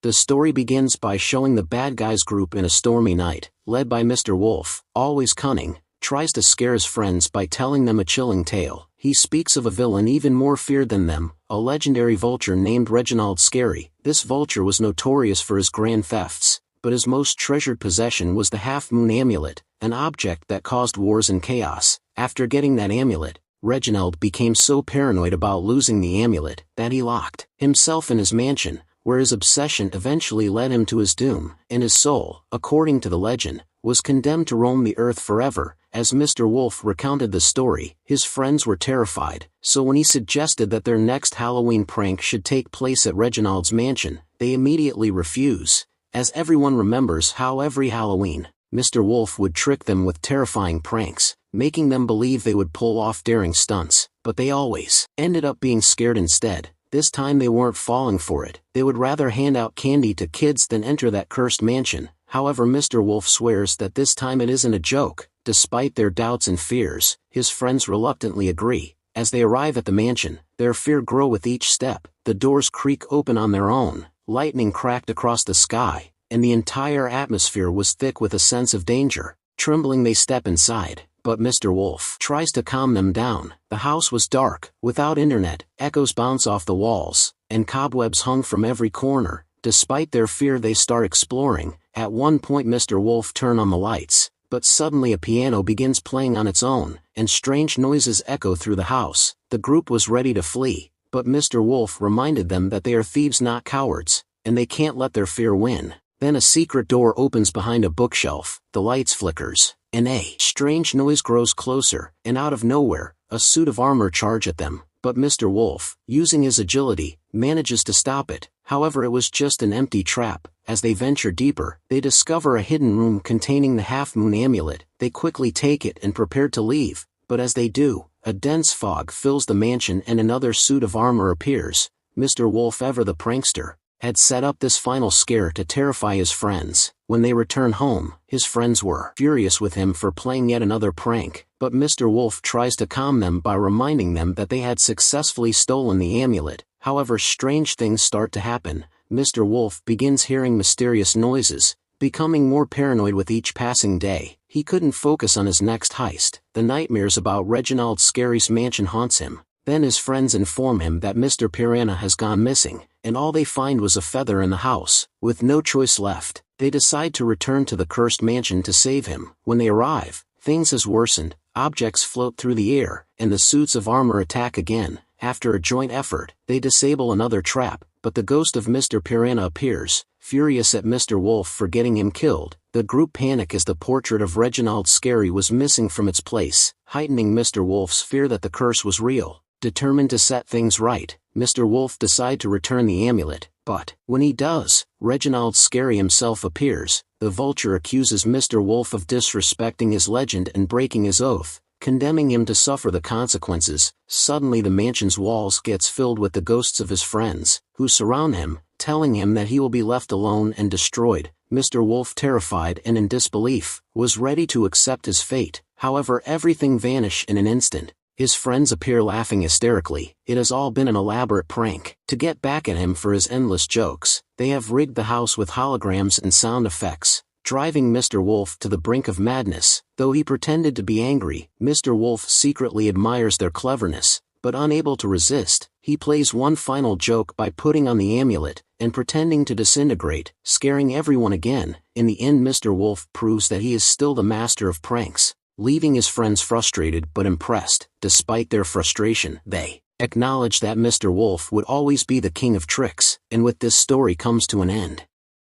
The story begins by showing the bad guys group in a stormy night, led by Mr. Wolf, always cunning, tries to scare his friends by telling them a chilling tale. He speaks of a villain even more feared than them, a legendary vulture named Reginald Scary. This vulture was notorious for his grand thefts, but his most treasured possession was the half-moon amulet, an object that caused wars and chaos. After getting that amulet, Reginald became so paranoid about losing the amulet that he locked himself in his mansion, where his obsession eventually led him to his doom, and his soul, according to the legend, was condemned to roam the earth forever. As Mr. Wolf recounted the story, his friends were terrified, so when he suggested that their next Halloween prank should take place at Reginald's mansion, they immediately refuse, as everyone remembers how every Halloween, Mr. Wolf would trick them with terrifying pranks, making them believe they would pull off daring stunts, but they always ended up being scared instead. This time they weren't falling for it. They would rather hand out candy to kids than enter that cursed mansion. However, Mr. Wolf swears that this time it isn't a joke. Despite their doubts and fears, his friends reluctantly agree. As they arrive at the mansion, their fear grows with each step. The doors creak open on their own, lightning cracked across the sky, and the entire atmosphere was thick with a sense of danger. Trembling they step inside, but Mr. Wolf tries to calm them down. The house was dark, without internet, echoes bounce off the walls, and cobwebs hung from every corner. Despite their fear they start exploring. At one point Mr. Wolf turns on the lights, but suddenly a piano begins playing on its own, and strange noises echo through the house. The group was ready to flee, but Mr. Wolf reminded them that they are thieves not cowards, and they can't let their fear win. Then a secret door opens behind a bookshelf, the lights flickers, and a strange noise grows closer, and out of nowhere, a suit of armor charges at them, but Mr. Wolf, using his agility, manages to stop it. However, it was just an empty trap. As they venture deeper, they discover a hidden room containing the half-moon amulet. They quickly take it and prepare to leave, but as they do, a dense fog fills the mansion and another suit of armor appears. Mr. Wolf, ever the prankster, had set up this final scare to terrify his friends. When they return home, his friends were furious with him for playing yet another prank, but Mr. Wolf tries to calm them by reminding them that they had successfully stolen the amulet. However, strange things start to happen. Mr. Wolf begins hearing mysterious noises, becoming more paranoid with each passing day. He couldn't focus on his next heist. The nightmares about Reginald Scary's mansion haunts him. Then his friends inform him that Mr. Piranha has gone missing, and all they find was a feather in the house. With no choice left, they decide to return to the cursed mansion to save him. When they arrive, things has worsened. Objects float through the air, and the suits of armor attack again. After a joint effort, they disable another trap, but the ghost of Mr. Piranha appears. Furious at Mr. Wolf for getting him killed, the group panic as the portrait of Reginald Scary was missing from its place, heightening Mr. Wolf's fear that the curse was real. Determined to set things right, Mr. Wolf decides to return the amulet, but when he does, Reginald Scary himself appears. The vulture accuses Mr. Wolf of disrespecting his legend and breaking his oath, condemning him to suffer the consequences. Suddenly the mansion's walls gets filled with the ghosts of his friends, who surround him, telling him that he will be left alone and destroyed. Mr. Wolf, terrified and in disbelief, was ready to accept his fate. However, everything vanished in an instant. His friends appear laughing hysterically. It has all been an elaborate prank. To get back at him for his endless jokes, they have rigged the house with holograms and sound effects, driving Mr. Wolf to the brink of madness. Though he pretended to be angry, Mr. Wolf secretly admires their cleverness, but unable to resist, he plays one final joke by putting on the amulet and pretending to disintegrate, scaring everyone again. In the end, Mr. Wolf proves that he is still the master of pranks, leaving his friends frustrated but impressed. Despite their frustration, they acknowledge that Mr. Wolf would always be the king of tricks, and with this story comes to an end.